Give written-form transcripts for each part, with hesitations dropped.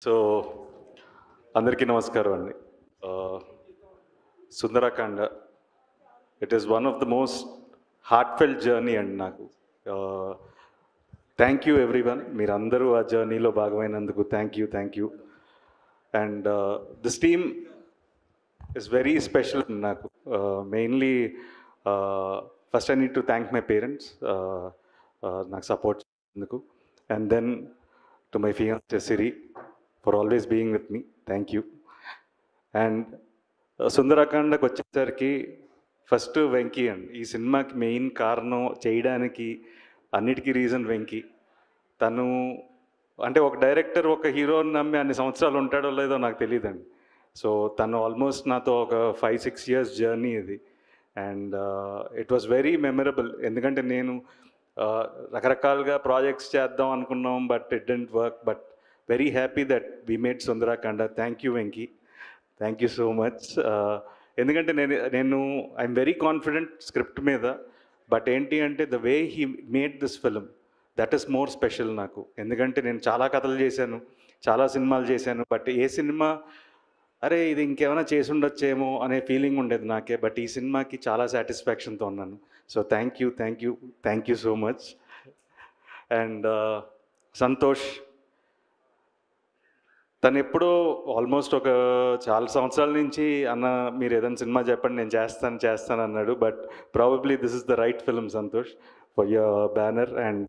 So అందరికీ నమస్కారం అండి. Sundarakanda it is one of the most heartfelt journey అండి నాకు. థ్యాంక్ యూ ఎవ్రీవన్, మీరందరూ ఆ జర్నీలో భాగమైనందుకు thank you. And this team is very special నాకు. Mainly first I need to thank my parents నాకు సపోర్ట్ చేసినందుకు. And then to my fiancee Siri for always being with me, thank you. And సుందరకాండకు వచ్చేసరికి first Venky అండి. ఈ సినిమాకి main కారణం చేయడానికి అన్నిటికీ రీజన్ వెంకీ. తను అంటే ఒక డైరెక్టర్ ఒక హీరోని నమ్మి అన్ని సంవత్సరాలు ఉంటాడో లేదో నాకు తెలియదండి. సో తను ఆల్మోస్ట్ నాతో ఒక 5-6 years జర్నీ ఇది. And it was very memorable, ఎందుకంటే నేను రకరకాలుగా ప్రాజెక్ట్స్ చేద్దాం అనుకున్నాం, but it didn't work. But very happy that we made Sundarakanda. Thank you Venky, thank you so much. ఎందుకంటే నేను ఐఎమ్ వెరీ కాన్ఫిడెంట్ స్క్రిప్ట్ మీద, బట్ ఏంటి అంటే the way he made this film, that is more special నాకు. ఎందుకంటే నేను చాలా కథలు చేశాను, చాలా సినిమాలు చేశాను, బట్ ఏ సినిమా అరే ఇది ఇంకేమైనా చేసి ఉండొచ్చేమో అనే ఫీలింగ్ ఉండేది నాకే. బట్ ఈ సినిమాకి చాలా సాటిస్ఫాక్షన్తో ఉన్నాను. So thank you so much. And Santosh, తను ఎప్పుడో ఆల్మోస్ట్ ఒక చాలా సంవత్సరాల నుంచి అన్న మీరు ఏదైనా సినిమా చెప్పండి నేను చేస్తాను అన్నాడు. But probably this is the right film Santosh for your banner. And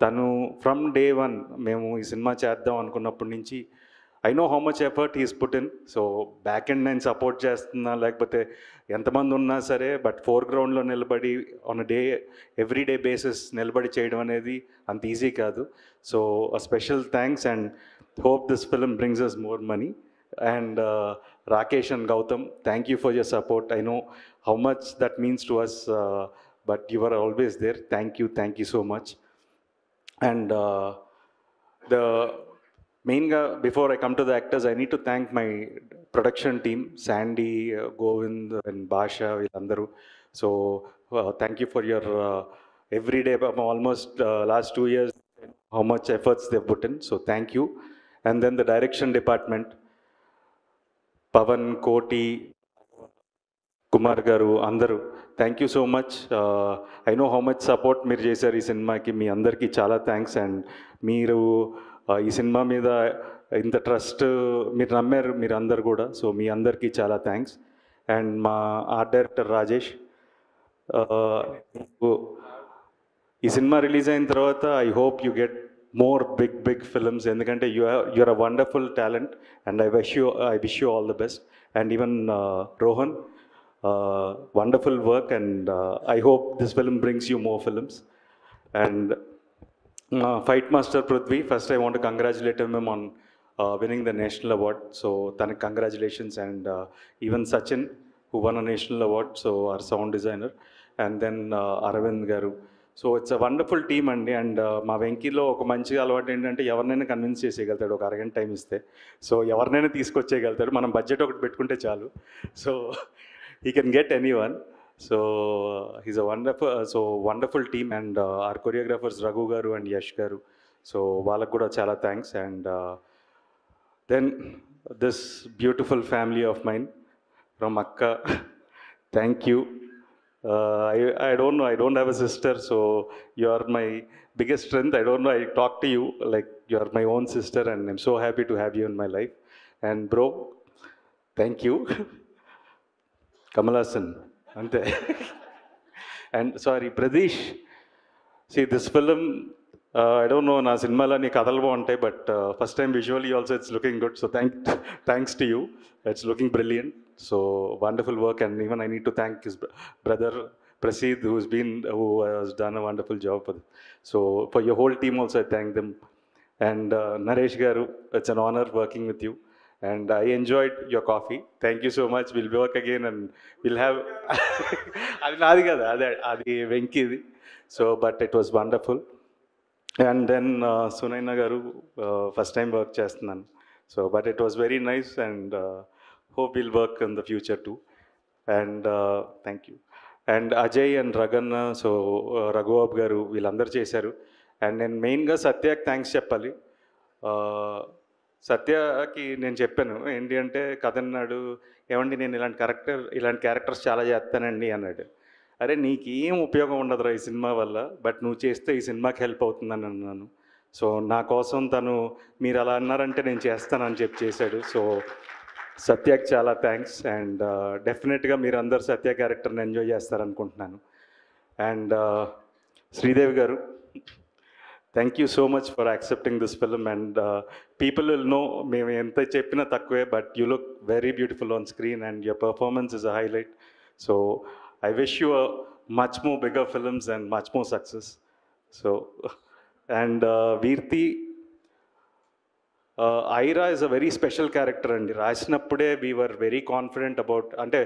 తను ఫ్రమ్ డే వన్ మేము ఈ సినిమా చేద్దాం అనుకున్నప్పటి నుంచి I know how much effort he's put in. So back end నేను సపోర్ట్ చేస్తున్నా లేకపోతే ఎంతమంది ఉన్నా సరే, బట్ ఫోర్గ్రౌండ్లో నిలబడి on day every day basis నిలబడి చేయడం అనేది అంత ఈజీ కాదు. So special thanks and hope this film brings us more money. And Rakesh and Gautam, thank you for your support. I know how much that means to us, but you were always there. Thank you so much. And the main before I come to the actors, I need to thank my production team, Sandy, Govind and Basha villandaru. So thank you for your everyday, almost last 2 years, how much efforts they've put in. So thank you. And then the direction department, Pavan, Koti, Kumar garu, andaru, thank you so much. I know how much support మీరు చేశారు ఈ సినిమాకి. మీ అందరికీ చాలా thanks. And మీరు ఈ cinema మీద ఇంత ట్రస్ట్ మీరు నమ్మారు మీరు అందరు కూడా. సో మీ అందరికీ చాలా థ్యాంక్స్. అండ్ మా ఆర్ట్ డైరెక్టర్ రాజేష్, ఈ సినిమా రిలీజ్ అయిన తర్వాత I hope you get more big films, ఎందుకంటే you're a wonderful talent and I wish you all the best. And even Rohan, wonderful work, and I hope this film brings you more films. And Fight Master Prithvi, first I want to congratulate him on winning the national award. So thanak congratulations. And even Sachin, who won a national award, so our sound designer. And then Aravind garu. So it's a wonderful team అండి. And మా వెంకీలో ఒక మంచి అలవాటు ఏంటంటే ఎవరినైనా convince చేసేయగలుగుతాడు ఒక అరగంట time ఇస్తే. సో ఎవరినైనా తీసుకొచ్చేయగలుగుతాడు, మనం బడ్జెట్ ఒకటి పెట్టుకుంటే చాలు. So he can get any one. So he's a wonderful team. And our choreographers Raghu garu and Yash garu, so వాళ్ళకు కూడా చాలా thanks. And then this beautiful family of mine from అక్క, thank you. I don't know, I don't have a sister, so you are my biggest strength. I don't know, I talk to you like you are my own sister, and I'm so happy to have you in my life. And bro, thank you. Kamal Hassan, ante. And sorry, Pradesh, see this film, I don't know, na cinema la nee kadalu baaguntayi, but first time visually also it's looking good. So thanks to you, it's looking brilliant. So wonderful work. And even I need to thank his brother Prasid, who has done a wonderful job for this. So for your whole team also I thank them. And Naresh garu, it's an honor working with you, and I enjoyed your coffee. Thank you so much. We'll work again and we'll have adi naadi kada, adi Venkidi. So but it was wonderful. And then Sunaina garu, first time work chestunnanu. So but it was very nice, and hope we'll work in the future too. And thank you. And Ajay and Raganna, so Raghuab garu, వీళ్ళందరూ చేశారు. And నేను మెయిన్గా సత్యాకి thanks చెప్పాలి. సత్యకి నేను చెప్పాను. ఏంటి అంటే కథ అన్నాడు, "ఏవండీ నేను ఇలాంటి క్యారెక్టర్స్ చాలా చేస్తానండి" అన్నాడు. "అరే నీకేం ఉపయోగం ఉండదురా ఈ సినిమా వల్ల. బట్ నువ్వు చేస్తే ఈ సినిమాకి హెల్ప్ అవుతుందని" అన్నాను. సో నా కోసం తను మీరు అలా అన్నారంటే నేను చేస్తానని చెప్పి చేశాడు. సో సత్యకి చాలా థ్యాంక్స్. అండ్ డెఫినెట్గా మీరందరూ సత్య క్యారెక్టర్ని enjoy చేస్తారనుకుంటున్నాను. And Sridevi garu, thank you so much for accepting this film. And people will know మేము ఎంత చెప్పినా తక్కువే, but you look very beautiful on screen and your performance is a highlight. So I wish you much more bigger films and much more success. So and Virti, Aira is a very special character అండి. రాసినప్పుడే we were very confident about, అంటే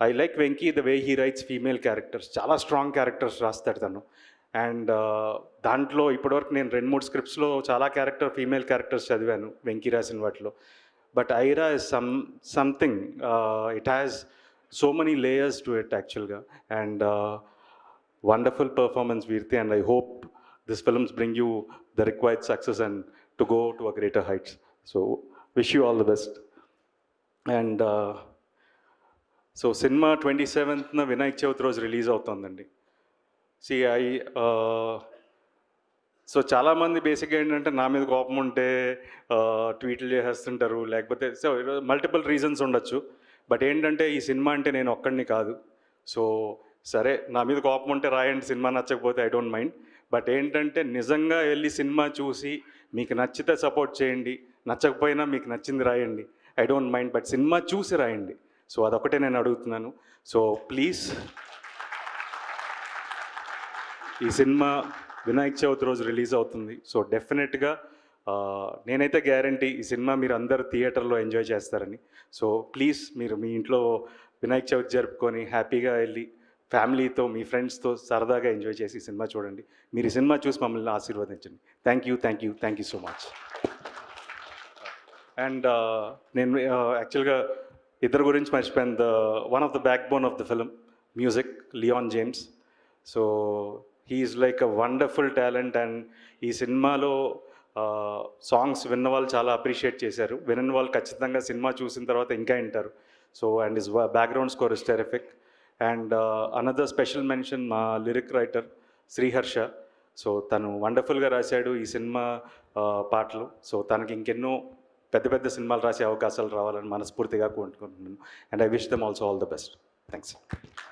I like Venky the way he writes female characters. చాలా strong characters రాస్తాడు తను. And దాంట్లో ఇప్పటివరకు నేను 2-3 స్క్రిప్ట్స్లో చాలా ఫీమేల్ క్యారెక్టర్స్ చదివాను వెంకీ రాసిన వాటిలో. But Aira is something, it has so many layers to it యాక్చువల్గా. And wonderful performance Virti, and I hope this films bring you the required success and to go to a greater heights. So wish you all the best. And so సినిమా 27th Vinayaka Chavithi రోజు release అవుతుందండి. So చాలామంది బేసిక్గా ఏంటంటే నా మీద కోపం ఉంటే ట్వీట్లు చేసేస్తుంటారు, లేకపోతే సో మల్టిపుల్ రీజన్స్ ఉండొచ్చు. బట్ ఏంటంటే ఈ సినిమా అంటే నేను ఒక్కడిని కాదు. సో సరే నా మీద కోపం ఉంటే రాయండి, సినిమా నచ్చకపోతే ఐ డోంట్ మైండ్. బట్ ఏంటంటే నిజంగా వెళ్ళి సినిమా చూసి మీకు నచ్చితే సపోర్ట్ చేయండి, నచ్చకపోయినా మీకు నచ్చింది రాయండి, I don't mind. But cinema చూసి రాయండి. సో అదొకటే నేను అడుగుతున్నాను. సో ప్లీజ్, ఈ సినిమా వినాయక చవితి రోజు రిలీజ్ అవుతుంది. సో డెఫినెట్గా నేనైతే గ్యారంటీ ఈ సినిమా మీరు అందరు థియేటర్లో ఎంజాయ్ చేస్తారని. సో ప్లీజ్ మీరు మీ ఇంట్లో వినాయక చవితి జరుపుకొని హ్యాపీగా వెళ్ళి ఫ్యామిలీతో మీ ఫ్రెండ్స్తో సరదాగా ఎంజాయ్ చేసి ఈ సినిమా చూడండి. మీరు ఈ సినిమా చూసి మమ్మల్ని ఆశీర్వదించండి. Thank you so much. And నేను యాక్చువల్గా ఇద్దరు గురించి మర్చిపోయాను. One of the backbone of the film music, Leon James. So he's like a wonderful talent. And ఈ సినిమాలో సాంగ్స్ విన్న వాళ్ళు చాలా అప్రిషియేట్ చేశారు. వినని వాళ్ళు ఖచ్చితంగా సినిమా చూసిన తర్వాత ఇంకా వింటారు. So and his background score is terrific. And another special mention మా లిరిక్ రైటర్ శ్రీహర్ష. సో తను వండర్ఫుల్గా రాశాడు ఈ సినిమా పాటలు. సో తనకి ఇంకెన్నో పెద్ద సినిమాలు రాసే అవకాశాలు రావాలని మనస్ఫూర్తిగా కోరుకుంటున్నాను. And I wish them also all the best. Thanks.